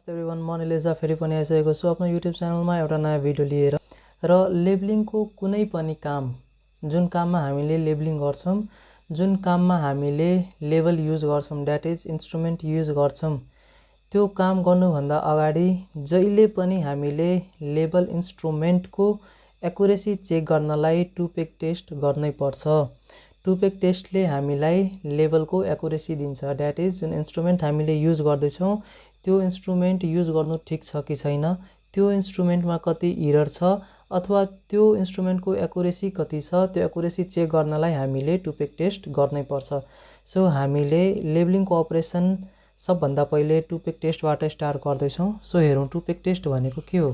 नमस्ते एभ्रिवान, म निलेजा फेरि पनि आइसकेको छु आफ्नो युट्युब च्यानलमा एउटा नयाँ भिडियो लिएर। र लेबलिङको कुनै पनि काम, जुन काममा हामीले लेबलिङ गर्छौं, जुन काममा हामीले लेबल युज गर्छौं, द्याट इज इन्स्ट्रुमेन्ट युज गर्छौं, त्यो काम गर्नुभन्दा अगाडि जहिले पनि हामीले लेबल इन्स्ट्रुमेन्टको एकुरेसी चेक गर्नलाई टु पेग टेस्ट गर्नै पर्छ। टु पेग टेस्टले हामीलाई लेबलको एकुरेसी दिन्छ। द्याट इज जुन इन्स्ट्रुमेन्ट हामीले युज गर्दैछौँ त्यो इन्स्ट्रुमेन्ट युज गर्नु ठिक छ कि छैन, त्यो इन्स्ट्रुमेन्टमा कति इरर छ अथवा त्यो इन्स्ट्रुमेन्टको एकुरेसी कति छ, त्यो एकुरेसी चेक गर्नलाई हामीले टु पेग टेस्ट गर्नै पर्छ। सो हामीले लेबलिङको अपरेसन सबभन्दा पहिले टु पेग टेस्टबाट स्टार्ट गर्दैछौँ। सो हेरौँ टु पेग टेस्ट भनेको के हो।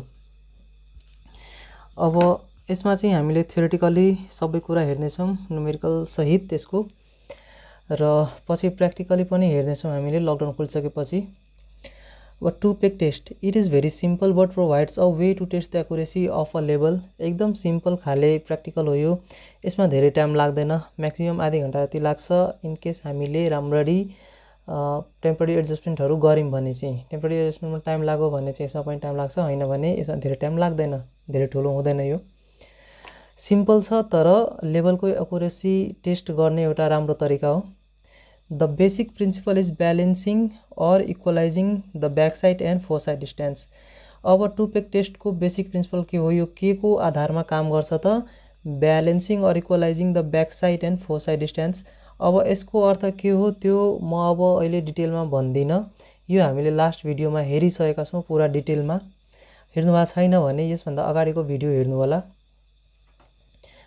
अब यसमा चाहिँ हामीले थ्योरेटिकली सबै कुरा हेर्नेछौँ न्युमेरिकल सहित त्यसको, र पछि प्र्याक्टिकली पनि हेर्नेछौँ हामीले लकडाउन खोलिसकेपछि। Two peg test it is very simple but provides a way to test the accuracy of a लेबल। एकदम सिम्पल खाले प्र्याक्टिकल हो यो। यसमा धेरै टाइम लाग्दैन, म्याक्सिमम आधी घन्टा जति लाग्छ। इनकेस हामीले राम्ररी टेम्पररी एडजस्टमेन्टहरू गऱ्यौँ भने चाहिँ। टेम्पररी एडजस्टमेन्टमा टाइम लाग्यो भने चाहिँ यसमा पनि टाइम लाग्छ, होइन भने यसमा धेरै टाइम लाग्दैन, धेरै ठुलो हुँदैन। यो सिम्पल छ तर लेभलको एकुरेसी टेस्ट गर्ने एउटा राम्रो तरिका हो। The basic principle is balancing और equalizing the back side and fore side distance. अब टु पेग टेस्टको बेसिक प्रिन्सिपल के हो, यो के को आधारमा काम गर्छ त, ब्यालेन्सिङ और equalizing the back side and fore side distance. अब यसको अर्थ के हो त्यो म अब अहिले डिटेलमा भन्दिनँ, यो हामीले लास्ट भिडियोमा हेरिसकेका छौँ पुरा डिटेलमा। हेर्नु भएको छैन भने यसभन्दा अगाडिको भिडियो हेर्नु होला,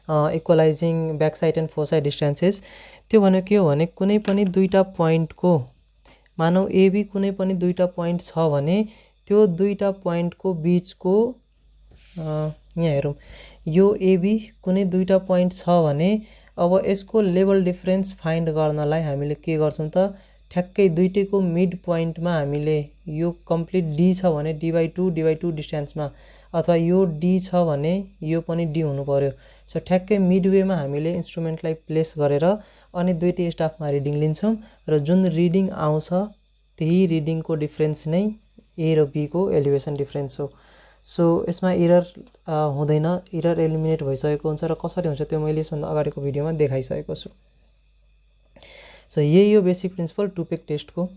equalizing back side and fore side distances. त्यो भनेको के हो भने कुनै पनि दुईटा पोइन्टको, मानौ एबी कुनै पनि दुईटा पोइन्ट छ भने त्यो दुईटा पोइन्टको बिचको, यहाँ हेरौँ, यो एबी कुनै दुईटा पोइन्ट छ भने अब यसको लेभल डिफरेन्स फाइन्ड गर्नलाई हामीले के गर्छौँ त, ठ्याक्कै दुईटैको मिड पोइन्टमा हामीले यो कम्प्लिट डी छ भने डी/2 डिस्टेन्समा, अथवा यो डी छ भने यो पनि डी हुनु पर्यो। सो ठ्याक्कै मिडवेमा हामीले इन्स्ट्रुमेन्टलाई प्लेस गरेर अनि दुईटै स्टाफमा रिडिङ लिन्छौँ र जुन रिडिङ आउँछ त्यही रिडिङको डिफरेन्स नै ए र बीको एलिभेसन डिफरेन्स हो। सो यसमा इरर हुँदैन, इरर एलिमिनेट भइसकेको हुन्छ र कसरी हुन्छ त्यो मैले यसभन्दा अगाडिको भिडियोमा देखाइसकेको छु। सो यही हो बेसिक प्रिन्सिपल टु पेग टेस्टको।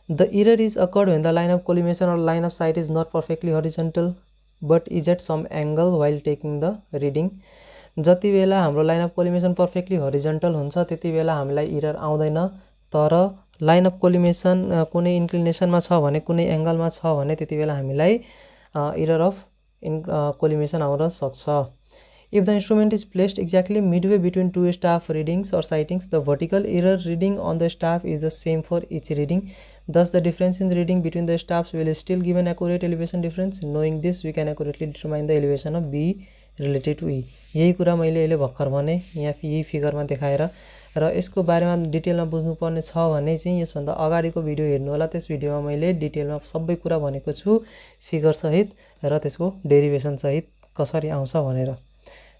The error is occurred when the line of collimation और line of sight is not perfectly horizontal but is at some angle while taking the reading. जति बेला हाम्रो line of collimation perfectly horizontal हुन्छ त्यति बेला हामीलाई error आउँदैन, तर लाइन अफ कोलिमेसन कुनै इन्क्लिनेसनमा छ भने, कुनै एङ्गलमा छ भने त्यति बेला हामीलाई इरर अफ कोलिमेसन आउन सक्छ। If the instrument is placed exactly midway between two staff readings or sightings, the vertical error reading on the staff is the same for each reading. Thus, the difference in the reading between the staffs will still give an accurate elevation difference. Knowing this, we can accurately determine the elevation of B related to E. यही कुरा मैले अहिले भर्खर भने यहाँ यही फिगरमा देखाएर, र यसको बारेमा डिटेलमा बुझ्नुपर्ने छ भने चाहिँ यसभन्दा अगाडिको भिडियो हेर्नु होला। त्यस भिडियोमा मैले डिटेलमा सबै कुरा भनेको छु फिगरसहित र त्यसको डेरिभेसन सहित कसरी आउँछ भनेर।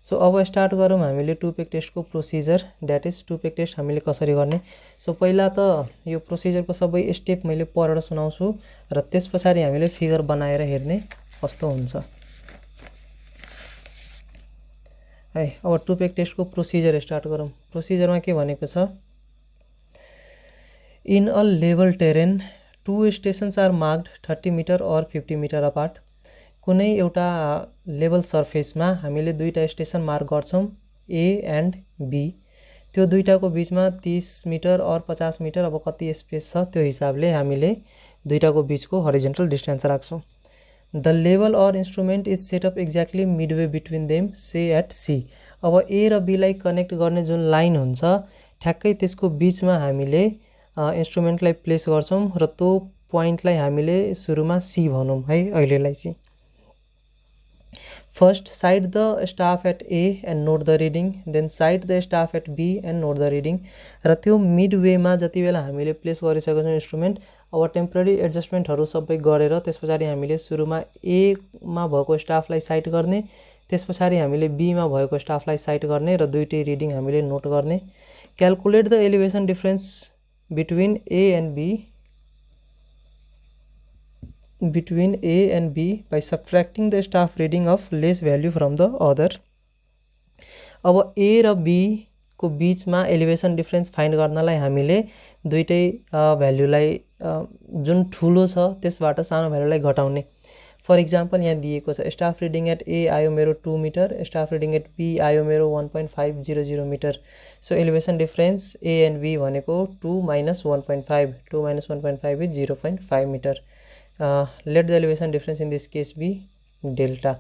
सो अब स्टार्ट गरौँ हामीले टु पेग टेस्टको procedure, that is two peg test हामीले कसरी गर्ने। सो पहिला त यो प्रोसिजरको सबै स्टेप मैले पढेर सुनाउँछु र त्यस पछाडि हामीले फिगर बनाएर हेर्ने कस्तो हुन्छ है। अब टु पेग टेस्टको प्रोसिजर स्टार्ट गरौँ। प्रोसिजरमा के भनेको छ, in a level terrain two stations are marked 30 metre or 50 metre apart. कुनै एउटा लेभल सर्फेसमा हामीले दुईटा स्टेसन मार्क गर्छौँ ए एन्ड बी। त्यो दुईटाको बिचमा 30 मिटर और 50 मिटर, अब कति स्पेस छ त्यो हिसाबले हामीले दुईटाको बिचको हरिजन्टल डिस्टेन्स राख्छौँ। The level or instrument is set up exactly midway between them, say at C. अब ए र बीलाई कनेक्ट गर्ने जुन लाइन हुन्छ ठ्याक्कै त्यसको बिचमा हामीले इन्स्ट्रुमेन्टलाई प्लेस गर्छौँ र त्यो पोइन्टलाई हामीले सुरुमा सी भनौँ है अहिलेलाई चाहिँ। First, cite the staff at A and note the reading. Then cite the staff at B and note the reading. र त्यो मिडवेमा जति बेला हामीले प्लेस गरिसकेको छौँ इन्स्ट्रुमेन्ट, अब टेम्पररी एडजस्टमेन्टहरू सबै गरेर त्यस पछाडि हामीले सुरुमा एमा भएको स्टाफलाई साइट गर्ने, त्यस पछाडि हामीले बीमा भएको स्टाफलाई साइट गर्ने र दुईटै रिडिङ हामीले नोट गर्ने। Calculate the elevation difference between A and B between A and B by subtracting the staff reading of less value from the other. अब A र B को बीचमा एलिभेसन डिफरेन्स फाइन्ड गर्नलाई हामीले दुईटै भ्यालुलाई जुन ठुलो छ त्यसबाट सानो भ्यालुलाई घटाउने। फर इक्जाम्पल यहाँ दिएको छ स्टाफ रिडिङ एट A आयो मेरो 2 metre, staff reading at B आयो मेरो 1.500 metre. So elevation difference A and B भनेको 2 - 1.5, 2 - 1.5 is 0.5 metre. Let the elevation difference in this case be delta.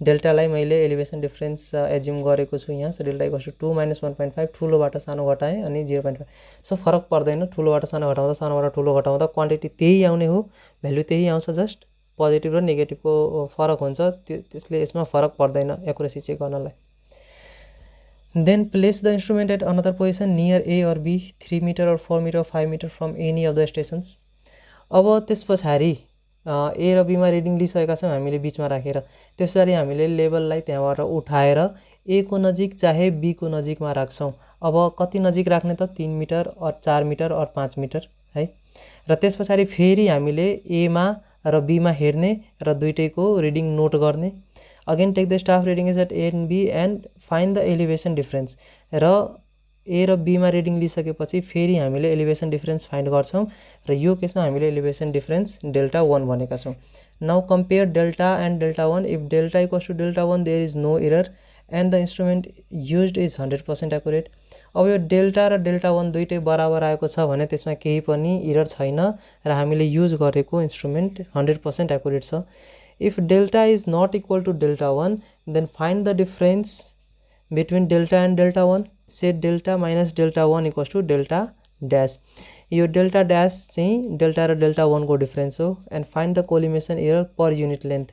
डेल्टालाई मैले एलिभेसन डिफरेन्स एज्युम गरेको छु यहाँ। सो डेल्टा इक्वल्स टु 2 - 1.5, ठुलोबाट सानो घटाएँ अनि 0.5। सो फरक पर्दैन, ठुलोबाट सानो घटाउँदा सानोबाट ठुलो घटाउँदा क्वान्टिटी त्यही आउने हो, भ्यालु त्यही आउँछ, जस्ट पोजिटिभ र नेगेटिभको फरक हुन्छ, त्यसले यसमा फरक पर्दैन एकुरेसी चेक गर्नलाई। Then place the instrument at another position near A or B 3 metre or 4 metre 5 metre from any of the stations. अब त्यस पछाडि A र B मा रिडिङ लिइसकेका छौँ हामीले बीचमा राखेर, त्यसरी हामीले लेभललाई त्यहाँबाट उठाएर A को नजिक चाहे B को नजिकमा राख्छौँ। अब कति नजिक राख्ने त 3 मिटर और 4 मिटर और 5 मिटर है। र त्यस पछाडि फेरि हामीले A मा र B मा हेर्ने र दुईटैको रिडिङ नोट गर्ने। Again take the staff reading is at A and B and find the elevation difference. र A र B मा रिडिङ लिइसकेपछि फेरि हामीले एलिभेसन डिफरेन्स फाइन्ड गर्छौँ र यो केसमा हामीले एलिभेसन डिफरेन्स डेल्टा 1 भनेका छौँ। Now compare delta and delta 1। If delta equals to delta 1 there is no error and the instrument used is 100% accurate. अब यो डेल्टा र डेल्टा 1 दुईटै बराबर आएको छ भने त्यसमा केही पनि एरर छैन र हामीले युज गरेको इन्स्ट्रुमेन्ट 100% एक्युरेट छ। If delta is not equal to delta 1 then find the difference between delta and delta 1। Set delta minus delta 1 equals to delta dash. यो डेल्टा ड्यास चाहिँ डेल्टा र डेल्टा 1 को difference हो। And find the collimation error per unit length.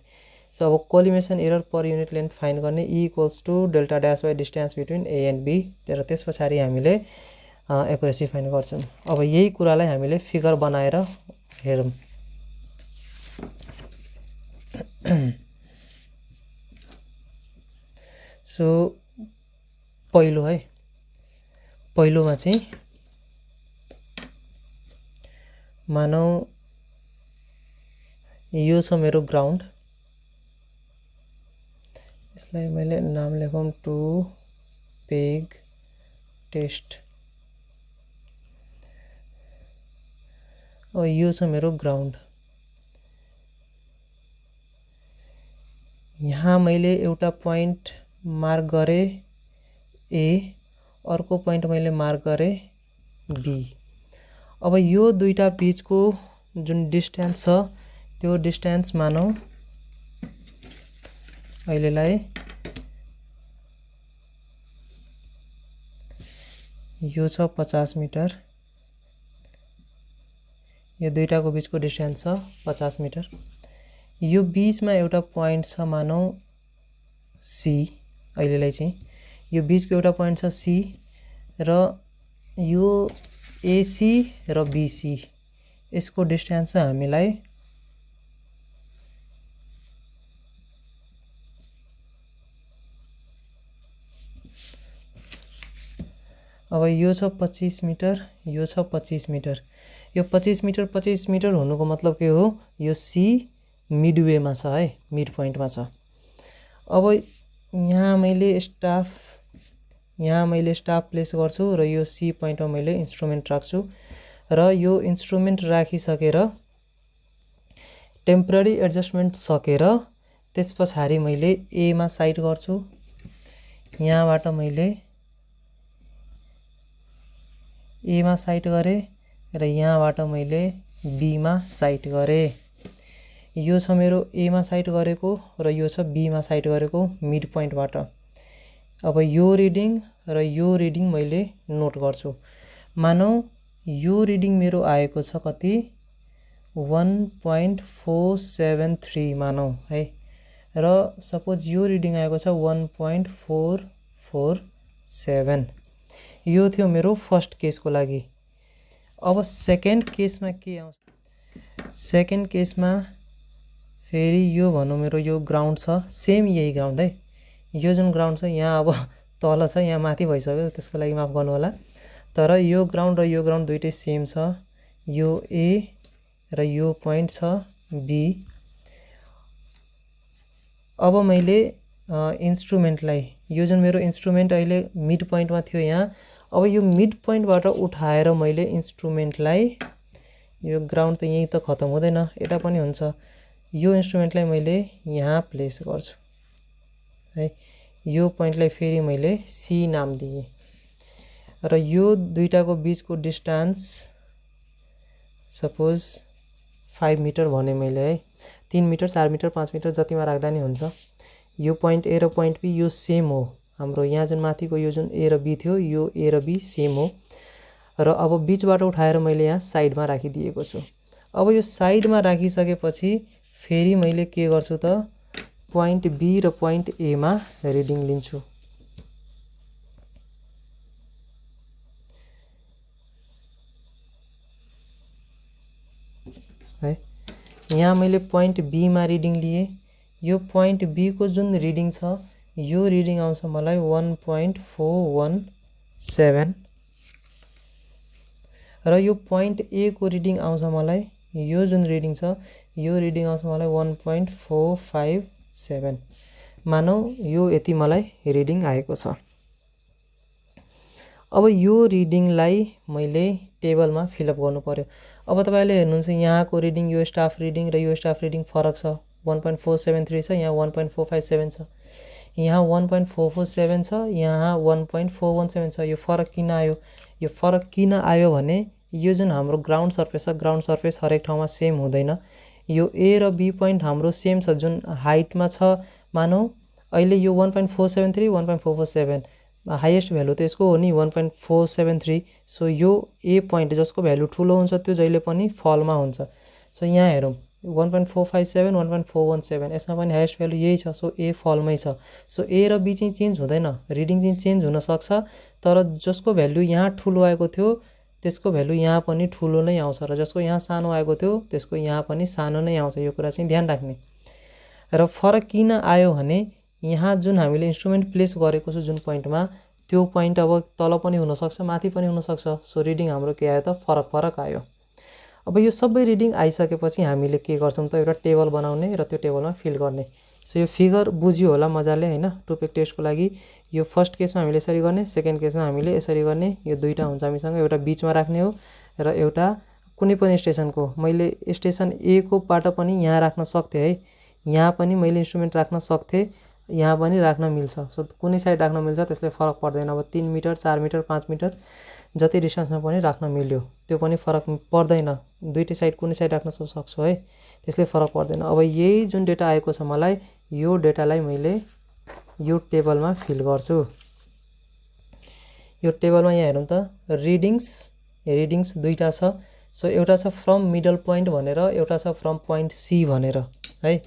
So अब collimation error per unit length find गर्ने E equals to delta dash by distance between A and B। तर त्यस पछाडि हामीले एक्युरेसी फाइन्ड गर्छौँ। अब यही कुरालाई हामीले फिगर बनाएर हेरौँ। सो पहिलो है, पहिलोमा चाहिँ मानौ यो छ मेरो ग्राउन्ड, यसलाई मैले नाम लेखौँ 2 पेग टेस्ट। अब यो छ मेरो ग्राउन्ड। यहाँ मैले एउटा पोइन्ट मार्क गरेँ A, अर्को पोइन्ट मैले मार्क गरेँ B। अब यो दुईटा बीचको जुन डिस्टेन्स छ त्यो डिस्टेन्स मानौ अहिलेलाई यो छ 50 मिटर, यो दुईटाको बीचको डिस्टेन्स छ 50 मिटर। यो बीचमा एउटा पोइन्ट छ मानौ C, अहिलेलाई चाहिँ यो बीचको एउटा पोइन्ट छ C र यो AC र BC, यसको डिस्टेन्स चाहिँ हामीलाई अब यो छ 25 मिटर, यो छ 25 मिटर। यो 25 मिटर 25 मिटर हुनुको मतलब के हो, यो C मिडवेमा छ है, मिड पोइन्टमा छ। अब यहाँ मैले स्टाफ प्लेस गर्छु र यो C पोइन्टमा मैले इन्स्ट्रुमेन्ट राख्छु र यो इन्स्ट्रुमेन्ट राखिसकेर टेम्पररी एडजस्टमेन्ट सकेर त्यस पछाडि मैले A मा साइट गर्छु। यहाँबाट मैले A मा साइट गरेँ र यहाँबाट मैले B मा साइट गरेँ। यो छ मेरो A मा साइट गरेको र यो छ B मा साइट गरेको मिड पोइन्टबाट। अब यो रिडिङ र यो रिडिङ मैले नोट गर्छु। मानौ यो रिडिङ मेरो आएको छ कति 1.473 मानौ है, र सपोज यो रिडिङ आएको छ 1.447। यो थियो मेरो फर्स्ट केसको लागि। अब सेकेन्ड केसमा के आउँछ, सेकेन्ड केसमा फेरि यो भनौँ मेरो यो ग्राउन्ड छ, सेम यही ग्राउन्ड है। यो जुन ग्राउन्ड छ यहाँ अब तल छ, यहाँ माथि भइसक्यो, त्यसको लागि माफ गर्नु होला। तर यो ग्राउन्ड र यो ग्राउन्ड दुइटै सेम छ। यो A र यो पोइन्ट छ B अब मैले इन्स्ट्रुमेन्टलाई यो जुन मेरो इन्स्ट्रुमेन्ट अहिले मिड पोइन्टमा थियो यहाँ, अब यो मिड पोइन्टबाट उठाएर मैले इन्स्ट्रुमेन्टलाई, यो ग्राउन्ड त यही त खतम हुँदैन, यता पनि हुन्छ, यो इन्स्ट्रुमेन्टलाई मैले यहाँ प्लेस गर्छु है। यो पोइन्टलाई फेरि मैले सी नाम दिएँ र यो दुईटाको बीचको डिस्टेन्स सपोज 5 मिटर भने मैले है, 3 मिटर 4 मिटर 5 मिटर जतिमा राख्दा नि हुन्छ। यो पोइन्ट ए र पोइन्ट बी यो सेम हो हाम्रो, यहाँ जुन माथिको यो जुन ए र बी थियो यो ए र बी सेम हो र अब बीचबाट उठाएर मैले यहाँ साइडमा राखिदिएको छु। अब यो साइडमा राखिसकेपछि फेरि मैले के गर्छु त, पोइन्ट बी र पोइन्ट ए मा रिडिङ लिन्छु है। यहाँ मैले पोइन्ट बी मा रिडिङ लिए, यो पोइन्ट बी को जुन रिडिङ छ यो रिडिङ आउँछ मलाई 1.417 र यो पोइन्ट ए को रिडिङ आउँछ मलाई, यो जुन रिडिङ छ यो रिडिङ आउँछ मलाई 1.457। मानौ यो यति मलाई रिडिङ आएको छ। अब यो रिडिङलाई मैले टेबलमा फिलअप गर्नु पर्यो। अब तपाईले हेर्नुहुन्छ यहाँको रिडिङ, यो स्टाफ रिडिङ र यो स्टाफ रिडिङ फरक छ, 1.473 छ, यहाँ 1.457 छ, यहाँ 1.447 छ, यहाँ 1.417 छ। यो फरक किन आयो? यो फरक किन आयो भने यो जुन हाम्रो ग्राउन्ड सर्फेस छ, ग्राउन्ड सर्फेस हरेक ठाउँमा सेम हुँदैन। यो ए र बी पोइन्ट हाम्रो सेम छ, जुन हाइटमा छ। मानौ अहिले यो 1.473 1.447 हाईएस्ट भ्यालु त यसको हो नि 1.473। सो यो ए पोइन्ट जसको भ्यालु ठुलो हुन्छ त्यो जहिले पनि फलमा हुन्छ। सो यहाँ हेरौँ 1.457 1.417 यसमा पनि हाईएस्ट भ्यालु यही छ, सो ए फलमै छ। सो ए र बी चाहिँ चेन्ज हुँदैन, रिडिङ चाहिँ चेन्ज हुन सक्छ, तर जसको भ्यालु यहाँ ठुलो आएको थियो त्यसको भ्यालु यहाँ पनि ठुलो नै आउँछ र जसको यहाँ सानो आएको थियो त्यसको यहाँ पनि सानो नै आउँछ। यो कुरा चाहिँ ध्यान राख्ने। र फरक किन आयो भने यहाँ जुन हामीले इन्स्ट्रुमेन्ट प्लेस गरेको छु जुन पोइन्टमा, त्यो पोइन्ट अब तल पनि हुन सक्छ माथि पनि हुन सक्छ। सो रिडिङ हाम्रो के आयो त, फरक फरक आयो। अब यो सबै रिडिङ आइसकेपछि हामीले के गर्छौं त, एउटा टेबल बनाउने र त्यो टेबलमा फिल गर्ने। सो यो फिगर बुझ्यो होला मजाले हैन, टुपेक टेस्टको लागि। यो फर्स्ट केसमा हामीले यसरी गर्ने, सेकेन्ड केसमा हामीले यसरी गर्ने। यो दुईटा हुन्छ हामीसँग, एउटा बीचमा राख्ने हो र एउटा कुनै पनि स्टेसनको। मैले स्टेसन ए को बाट पनि यहाँ राख्न सक्थे है, यहाँ पनि मैले इन्स्ट्रुमेन्ट राख्न सक्थे, यहाँ पनि राख्न मिल्छ। सो कुनै साइड राख्न मिल्छ, त्यसले फरक पर्दैन। अब 3 मिटर 4 मिटर 5 मिटर जति डिस्टेन्समा पनि राख्न मिल्यो, त्यो पनि फरक पर्दैन। दुईटै साइड कुनै साइड राख्न सक्छु है, त्यसले फरक पर्दैन। अब यही जुन डेटा आएको छ मलाई, यो डेटालाई मैले यो टेबलमा फिल गर्छु। यो टेबलमा यहाँ हेरौँ त, रिडिङ्स दुईटा छ। सो एउटा छ फ्रम मिडल पोइन्ट भनेर, एउटा छ फ्रम पोइन्ट सी भनेर है।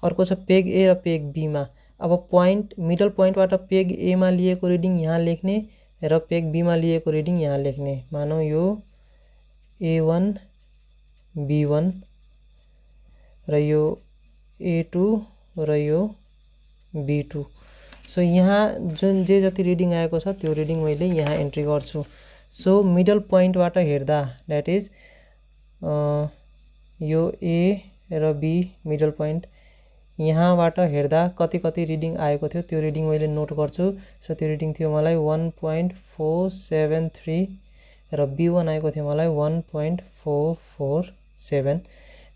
अर्को छ पेग ए र पेग बी मा। अब पोइन्ट मिडल पोइन्टबाट पेग ए मा लिएको रिडिङ यहाँ लेख्ने र पेग बी मा लिएको रिडिङ यहाँ लेख्ने। मानौ यो A1 B1 र यो A2 र यो B2। सो यहाँ जुन जे जति रिडिङ आएको छ त्यो रिडिङ मैले यहाँ एन्ट्री गर्छु। सो मिडल पोइन्टबाट हेर्दा द्याट इज यो ए र बी मिडल पोइन्ट, यहाँबाट हेर्दा कति कति रिडिङ आएको थियो त्यो रिडिङ मैले नोट गर्छु। सो त्यो रिडिङ थियो मलाई 1.473 र B1 आएको थियो मलाई 1.447।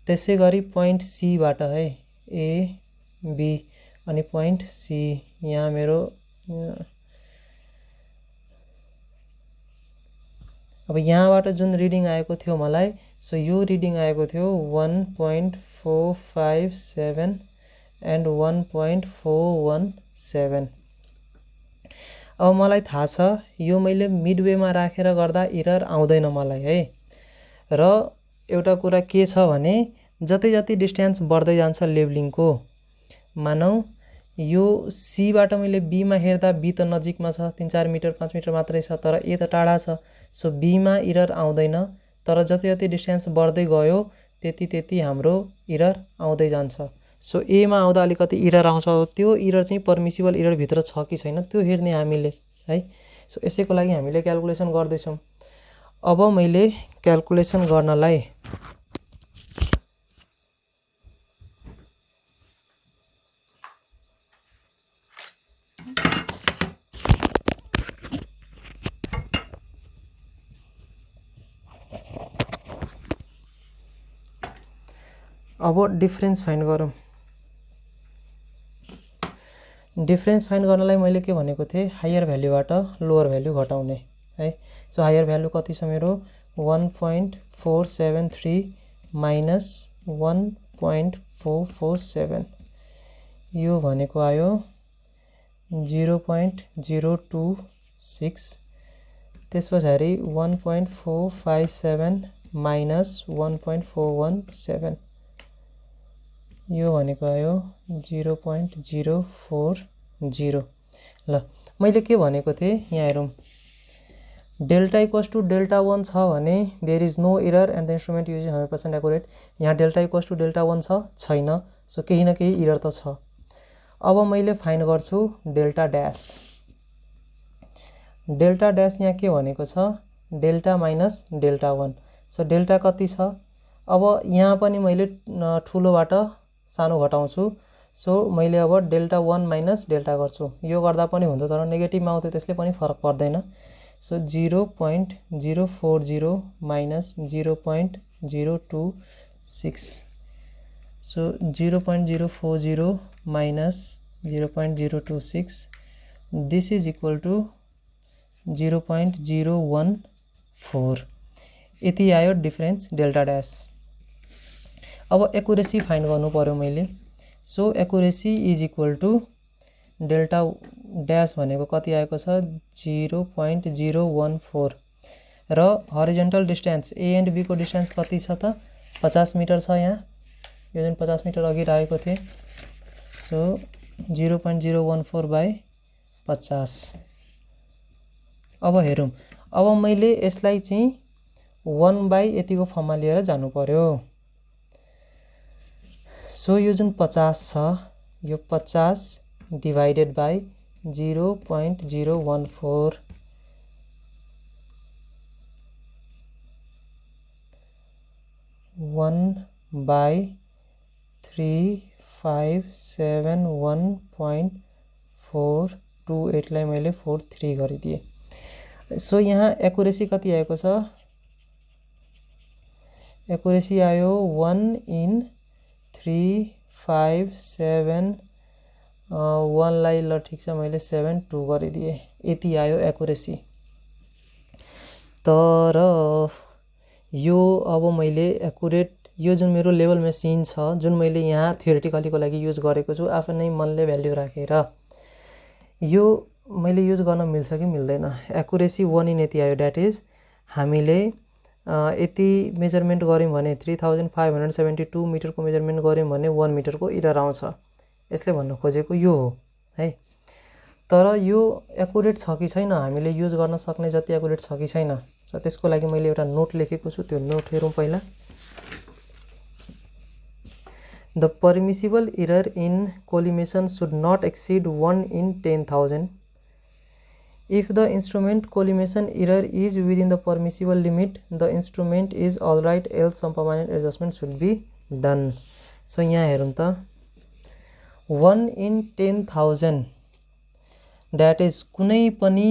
त्यसै गरी पोइन्ट सी बाट है, ए बी अनि पोइन्ट सी, यहाँ मेरो अब यहाँबाट जुन रिडिङ आएको थियो मलाई, सो यो रिडिङ आएको थियो 1.457 एन्ड 1.417। अब मलाई थाहा छ यो मैले मिडवेमा राखेर गर्दा एरर आउँदैन मलाई है। र एउटा कुरा के छ भने जति जति डिस्टेन्स बढ्दै जान्छ लेभलिङको, मानौ यो सी बाट मैले बी मा हेर्दा बी त नजिकमा छ, 3-4 मिटर 5 मिटर मात्रै छ, तर ए त टाढा छ। सो बी मा एरर आउँदैन, तर जति जति डिस्टेन्स बढ्दै गयो त्यति त्यति हाम्रो एरर आउँदै जान्छ। सो ए मा आउँदा अलिकति एरर आउँछ, त्यो एरर चाहिँ परमिसिबल एरर भित्र छ कि छैन त्यो हेर्ने हामीले है। सो यसैको लागि हामीले क्याल्कुलेसन गर्दैछौँ। अब मैले क्याल्कुलेसन गर्नलाई अब डिफरेन्स फाइन्ड गरौँ। डिफरेन्स फाइन्ड गर्नलाई मैले के भनेको थिएँ, हायर भ्यालुबाट लोअर भ्यालु घटाउने है। सो हायर भ्यालु कति छ मेरो 1.473 माइनस 1.447, यो भनेको आयो 0.026। त्यस पछाडि 1.457 माइनस 1.417, यो भनेको आयो 0.040। ल मैले के भनेको थिएँ यहाँ हेरौँ, डेल्टा इक्वल्स टू डेल्टा 1 छ भने there is no error and the instrument use 100% accurate. यहाँ डेल्टा इक्वल्स टू डेल्टा 1 छ छैन, सो केही न केही एरर त छ। अब मैले फाइन्ड गर्छु डेल्टा ड्यास। डेल्टा ड्यास यहाँ के भनेको छ, delta minus delta 1। So delta कति छ, अब यहाँ पनि मैले ठुलोबाट सानो घटाउँछु। सो मैले अब डेल्टा 1 माइनस डेल्टा गर्छु, यो गर्दा पनि हुन्छ तर नेगेटिभमा आउँथ्यो त्यसले पनि फरक पर्दैन। So 0.040 minus 0.026, so 0.040 minus 0.026, this is equal to 0.014। यति आयो डिफरेन्स डेल्टा ड्यास। अब एक्युरेसी फाइन्ड गर्नु पर्यो मैले। So accuracy is equal to delta dash भनेको कति आएको छ 0.014 र horizontal distance A and B को डिस्टेन्स कति छ त 50 मिटर छ। यहाँ यो जुन 50 मिटर अघि राखेको थिएँ, सो 0.014 बाई 50। अब हेरौँ, अब मैले यसलाई चाहिँ 1 बाई यतिको फर्ममा लिएर जानु पर्यो। सो यो जुन 50 छ, यो 50 डिभाइडेड बाई 0.014, 1/3571.428 लाई मैले 43 गरिदिएँ। सो यहाँ एक्युरेसी कति आएको छ, एक्युरेसी आयो 1 in 357 लाई ल ठिक छ मैले 72 गरिदिएँ, यति आयो एक्युरेसी। तर यो अब मैले एक्युरेट यो जुन मेरो लेभल मेसिन छ, जुन मैले यहाँ थ्योरेटिकलीको लागि युज गरेको छु आफ्नै मनले भ्याल्यु राखेर, यो मैले युज गर्न मिल्छ कि मिल्दैन। एक्युरेसी 1 in यति आयो, द्याट इज हामीले यति मेजरमेन्ट गऱ्यौँ भने 3572 मिटरको मेजरमेन्ट गऱ्यौँ भने 1 मिटरको एरर आउँछ। यसले भन्न खोजेको यो हो है। तर यो एक्युरेट छ कि छैन, हामीले युज गर्न सक्ने जति एक्युरेट छ कि छैन, सो त्यसको लागि मैले एउटा नोट लेखेको छु। त्यो नोट हेरौँ पहिला। The permissible error in collimation should not exceed 1 in 10,000। If the instrument collimation error is within the permissible limit, the instrument is alright, else some permanent adjustment should be done. So यहाँ हेरौँ त 1 in 10,000, that is कुनै पनि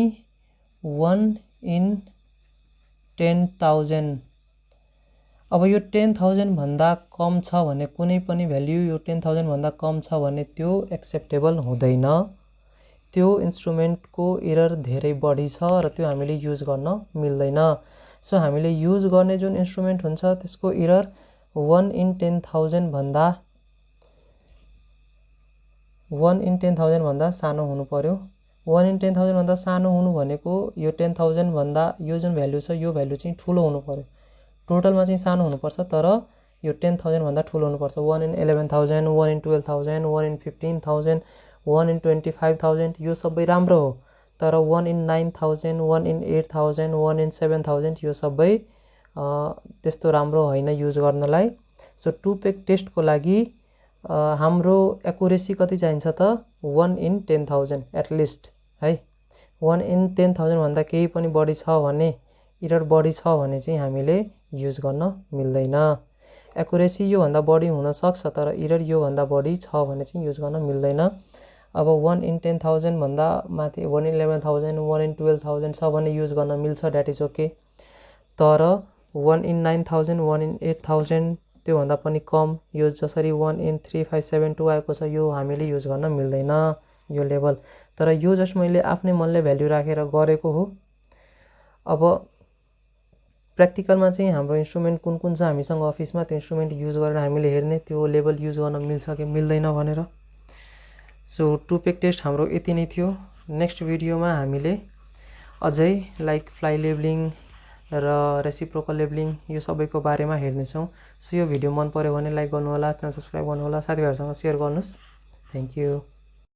1 in 10,000। अब यो 10,000 भन्दा कम छ भने, कुनै पनि भ्याल्यु यो 10,000 भन्दा कम छ भने त्यो एक्सेप्टेबल हुँदैन। त्यो इन्स्ट्रुमेन्टको एरर धेरै बढी छ र त्यो हामीले युज गर्न मिल्दैन। सो हामीले युज गर्ने जुन इन्स्ट्रुमेन्ट हुन्छ त्यसको एरर 1 in 10,000 भन्दा 1 in 10,000 भन्दा सानो हुनु पर्यो। 1 in 10,000 भन्दा सानो हुनु भनेको यो 10,000 भन्दा यो जुन भ्याल्यु छ यो भ्याल्यु चाहिँ ठुलो हुनु पर्यो। टोटलमा चाहिँ सानो हुनुपर्छ तर यो 10,000 भन्दा ठुलो हुनुपर्छ। 1 in 11,000, 1 in 12,000, 1 in 15,000, 1 in 25,000 यो सबै राम्रो हो। तर 1 in 9,000, 1 in 8,000, 1 in 7,000 यो सबै त्यस्तो राम्रो होइन युज गर्नलाई। सो टु पेक टेस्टको लागि हाम्रो एक्युरेसी कति चाहिन्छ त 1 in 10,000 एटलिस्ट है। 1 in 10,000 भन्दा केही पनि बढी छ भने, एरर बढी छ भने चाहिँ हामीले युज गर्न मिल्दैन। एक्युरेसी यो भन्दा बढी हुन सक्छ तर एरर यो भन्दा बढी छ भने चाहिँ युज गर्न मिल्दैन। अब 1 in 10,000 भन्दा माथि 1 in 11,000, 1 in 12,000 छ भने युज गर्न मिल्छ, द्याट इज ओके। तर 1 in 9,000, 1 in 8,000 त्योभन्दा पनि कम यो जसरी 1n3572 आएको छ यो हामीले युज गर्न मिल्दैन यो लेभल। तर यो जस्ट मैले आफ्नै मनले भ्याल्यु राखेर गरेको हो। अब प्र्याक्टिकलमा चाहिँ हाम्रो इन्स्ट्रुमेन्ट कुन कुन छ हामीसँग अफिसमा त्यो इन्स्ट्रुमेन्ट युज गरेर हामीले हेर्ने त्यो लेभल युज गर्न मिल्छ कि मिल्दैन भनेर। सो टुपेक टेस्ट हाम्रो यति नै थियो। नेक्स्ट भिडियोमा हामीले अझै लाइक फ्लाइ लेभलिङ र रेसिप्रोकल लेभलिङ यो सबैको बारेमा हेर्नेछौँ। सो यो भिडियो मन पर्यो भने लाइक गर्नुहोला, च्यानल सब्स्क्राइब गर्नुहोला, साथीभाइहरूसँग सेयर गर्नुहोस्। Thank you.